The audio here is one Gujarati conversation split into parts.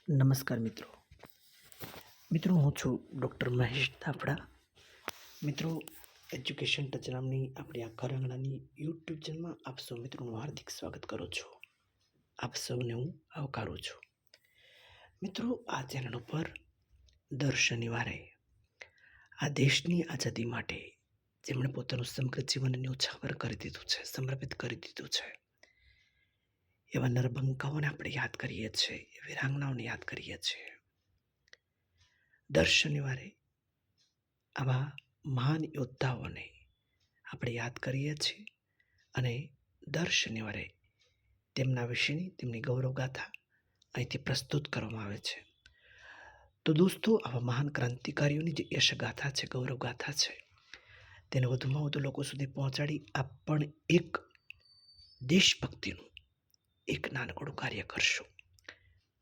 નમસ્કાર મિત્રો હું છું ડૉક્ટર મહેશ થાપડા. મિત્રો, એજ્યુકેશન ટચ નામની આપણી આ ઘર આંગણાની યુટ્યુબ ચેનલમાં આપ સૌ મિત્રોનું હાર્દિક સ્વાગત કરું છું. આપ સૌને હું આવકારું છું. મિત્રો, આ ચેનલ ઉપર દર શનિવારે આ દેશની આઝાદી માટે જેમણે પોતાનું સમગ્ર જીવન ન્યોછાવર કરી દીધું છે, સમર્પિત કરી દીધું છે, એવા નરભંકાઓને આપણે યાદ કરીએ છીએ, વીરાંગનાઓને યાદ કરીએ છીએ. દર શનિવારે આવા મહાન યોદ્ધાઓને આપણે યાદ કરીએ છીએ અને દર શનિવારે તેમના વિશેની તેમની ગૌરવગાથા અહીંથી પ્રસ્તુત કરવામાં આવે છે. તો દોસ્તો, આવા મહાન ક્રાંતિકારીઓની જે યશગાથા છે, ગૌરવગાથા છે, તેને વધુમાં વધુ લોકો સુધી પહોંચાડી આપ પણ એક દેશભક્તિનું એક નાનકડું કાર્ય કરશો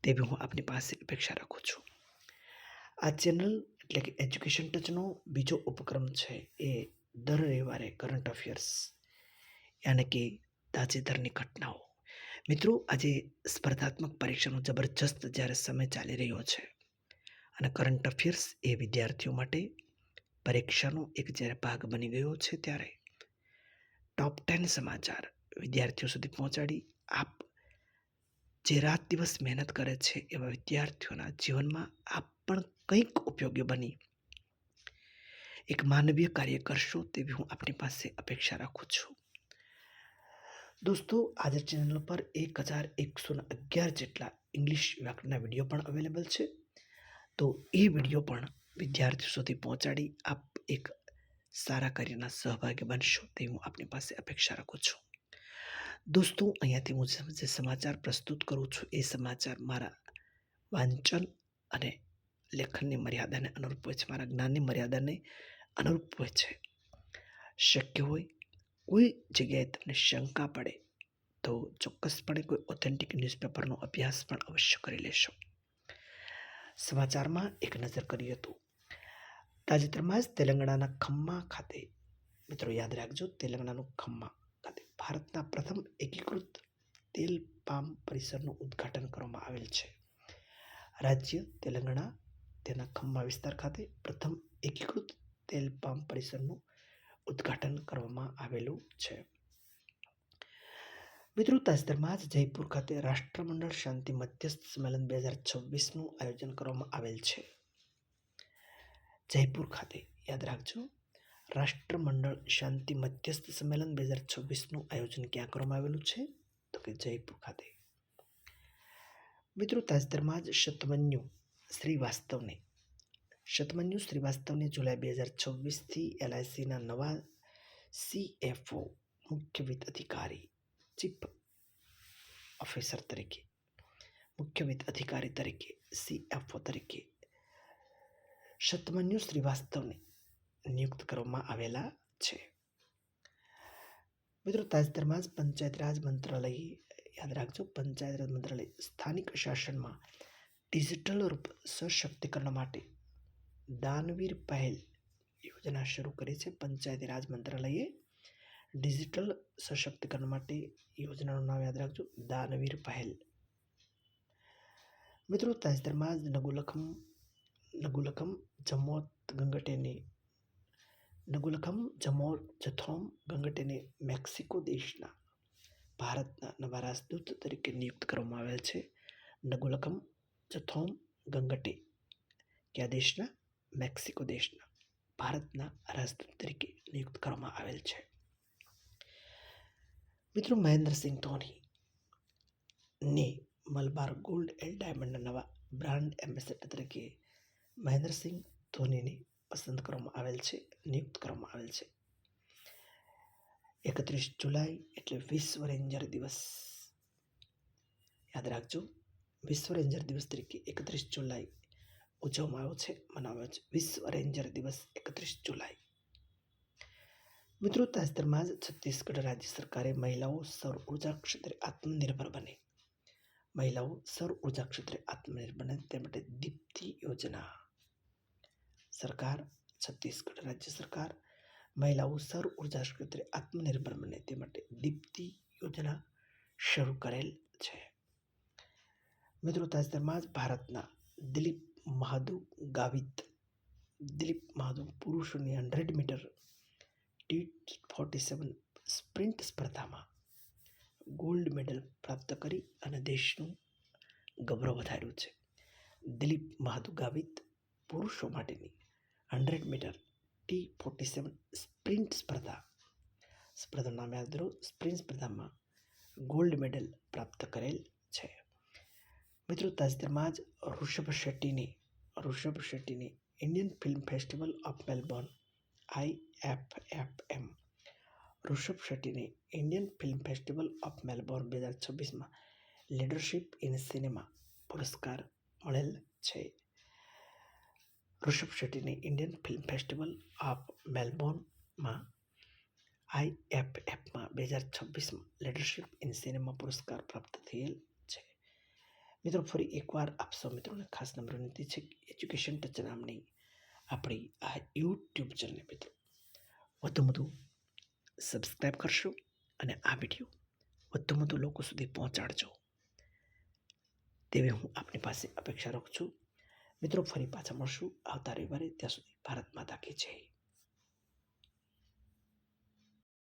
તેવી હું આપની પાસે અપેક્ષા રાખું છું. આ ચેનલ એટલે કે એજ્યુકેશન ટચનો બીજો ઉપક્રમ છે એ દર રવિવારે કરંટ અફેર્સ યાની કે તાજેતરની ઘટનાઓ. મિત્રો, આજે સ્પર્ધાત્મક પરીક્ષાનો જબરજસ્ત જ્યારે સમય ચાલી રહ્યો છે અને કરંટ અફેર્સ એ વિદ્યાર્થીઓ માટે પરીક્ષાનો એક જ્યારે ભાગ બની ગયો છે, ત્યારે ટોપ 10 સમાચાર વિદ્યાર્થીઓ સુધી પહોંચાડી આપ જે રાત દિવસ મહેનત કરે છે એવા વિદ્યાર્થીઓના જીવનમાં આપ પણ કંઈક ઉપયોગી બની એક માનવીય કાર્ય કરશો તેવી હું આપની પાસે અપેક્ષા રાખું છું. દોસ્તો, આજે ચેનલ પર 1111 જેટલા ઇંગ્લિશ વ્યાકરણના વિડીયો પણ અવેલેબલ છે. તો એ વિડીયો પણ વિદ્યાર્થીઓ સુધી પહોંચાડી આપ એક સારા કાર્યના સહભાગી બનશો તેવી હું આપની પાસે અપેક્ષા રાખું છું. દોસ્તો, અહીંયાથી હું જે સમાચાર પ્રસ્તુત કરું છું એ સમાચાર મારા વાંચન અને લેખનની મર્યાદાને અનુરૂપ હોય છે, મારા જ્ઞાનની મર્યાદાને અનુરૂપ હોય છે. શક્ય હોય કોઈ જગ્યાએ તમને શંકા પડે તો ચોક્કસપણે કોઈ ઓથેન્ટિક ન્યૂઝપેપરનો અભ્યાસ પણ અવશ્ય કરી લેશો. સમાચારમાં એક નજર કરીએ તો તાજેતરમાં જ તેલંગાણાના ખમ્મા ખાતે, મિત્રો યાદ રાખજો, તેલંગાણાનું ખમ્મા ખાતે ભારતના પ્રથમ એકીકૃત તેલ પામ પરિસરનું ઉદ્ઘાટન કરવામાં આવેલ છે. રાજ્ય તેલંગાણા તેના ખમ્મા વિસ્તાર ખાતે પ્રથમ એકીકૃત તેલ પામ પરિસરનું ઉદ્ઘાટન કરવામાં આવેલું છે. મિત્રો, તાજેતરમાં જ જયપુર ખાતે રાષ્ટ્રમંડળ શાંતિ મધ્યસ્થ સંમેલન 2026નું આયોજન કરવામાં આવેલ છે. જયપુર ખાતે યાદ રાખજો, રાષ્ટ્રમંડળ શાંતિ મધ્યસ્થ સંમેલન 2026નું આયોજન ક્યાં કરવામાં આવેલું છે? તો કે જયપુર ખાતે. મિત્રો, તાજેતરમાં જ શતમન્યુ શ્રીવાસ્તવને જુલાઈ 2026થી LICના નવા CFO મુખ્ય વિત્ત અધિકારી ચીફ ઓફિસર તરીકે, મુખ્ય વિત્ત અધિકારી તરીકે, CFO તરીકે શતમન્યુ શ્રીવાસ્તવને નિયુક્ત કરવામાં આવેલા છે. મિત્રો, તાજેતરમાં જ પંચાયત રાજ મંત્રાલયે, યાદ રાખજો, પંચાયત રાજ મંત્રાલય સ્થાનિક શાસનમાં ડિજિટલ રૂપ સશક્તિકરણ માટે દાનવીર પહેલ યોજના શરૂ કરી છે. પંચાયતી રાજ મંત્રાલયે ડિજિટલ સશક્તિકરણ માટે યોજનાનું નામ યાદ રાખજો, દાનવીર પહેલ. મિત્રો, તાજેતરમાં જ નગુલકમ જથોમ ગંગટેને મેક્સિકો દેશના ભારતના નવા રાજદૂત તરીકે નિયુક્ત કરવામાં આવેલ છે. નગુલકમ જથોમ ગંગટે કયા દેશના? મેક્સિકો દેશના ભારતના રાજદૂત તરીકે નિયુક્ત કરવામાં આવેલ છે. મિત્રો, મહેન્દ્રસિંહ ધોનીને મલબાર ગોલ્ડ એન્ડ ડાયમંડના નવા બ્રાન્ડ એમ્બેસેડર તરીકે મહેન્દ્રસિંહ ધોનીને પસંદ કરવામાં આવેલ છે, નિયુક્ત કરવામાં આવેલ છે. 31 જુલાઈ એટલે વિશ્વ રેન્જર દિવસ. યાદ રાખજો, વિશ્વ રેન્જર દિવસ તરીકે 31 જુલાઈ ઉજવવામાં આવ્યો છે, મનાવ્યો છે. વિશ્વ રેન્જર દિવસ 31 જુલાઈ. મિત્રો, તાજેતરમાં જ છત્તીસગઢ રાજ્ય સરકારે મહિલાઓ સૌર ઉર્જા ક્ષેત્રે આત્મનિર્ભર બને તે માટે દીપ્તિ યોજના. છત્તીસગઢ રાજ્ય સરકાર મહિલાઓ સૌર ઉર્જા ક્ષેત્રે આત્મનિર્ભર બને તે માટે દીપ્તિ યોજના શરૂ કરેલ છે. મિત્રો તાજેતરમાં જ ભારતના દિલીપ મહાદુ પુરુષોની 100 મીટર T47 સ્પ્રિન્ટ સ્પર્ધામાં ગોલ્ડ મેડલ પ્રાપ્ત કરી અને દેશનું ગૌરવ વધાર્યું છે. દિલીપ મહાદુ ગાવિત પુરુષો માટેની 100 મીટર T47 સ્પ્રિન્ટ સ્પર્ધાનું નામ યાદ રહો. સ્પ્રિન્ટ સ્પર્ધામાં ગોલ્ડ મેડલ પ્રાપ્ત કરેલ છે. મિત્રો તાજેતરમાં જ ઋષભ શેટ્ટીને Indian film festival of Melbourne IFFM Rishabh શેટ્ટીને Indian film festival of Melbourne 2026માં લીડરશિપ ઇન સિનેમા પુરસ્કાર મળેલ છે. ઋષભ શેટ્ટીને ઇન્ડિયન ફિલ્મ ફેસ્ટિવલ ઓફ મેલબોર્નમાં IFFમાં 2026માં લીડરશિપ ઇન સિનેમા પુરસ્કાર પ્રાપ્ત થયેલ છે. મિત્રો ફરી એકવાર આપ સૌ મિત્રોને ખાસ નમ્ર વિનંતી છે કે એજ્યુકેશન ટચ નામની આપણી આ યુટ્યુબ ચેનલને મિત્રો વધુ સબસ્ક્રાઈબ કરશો અને આ વિડીયો વધુ લોકો સુધી પહોંચાડજો તેવી હું આપની પાસે અપેક્ષા રાખું છું. મિત્રો ફરી પાછા મળશું આવતા રવિવારે. ત્યાં સુધી ભારત માતા કી જય.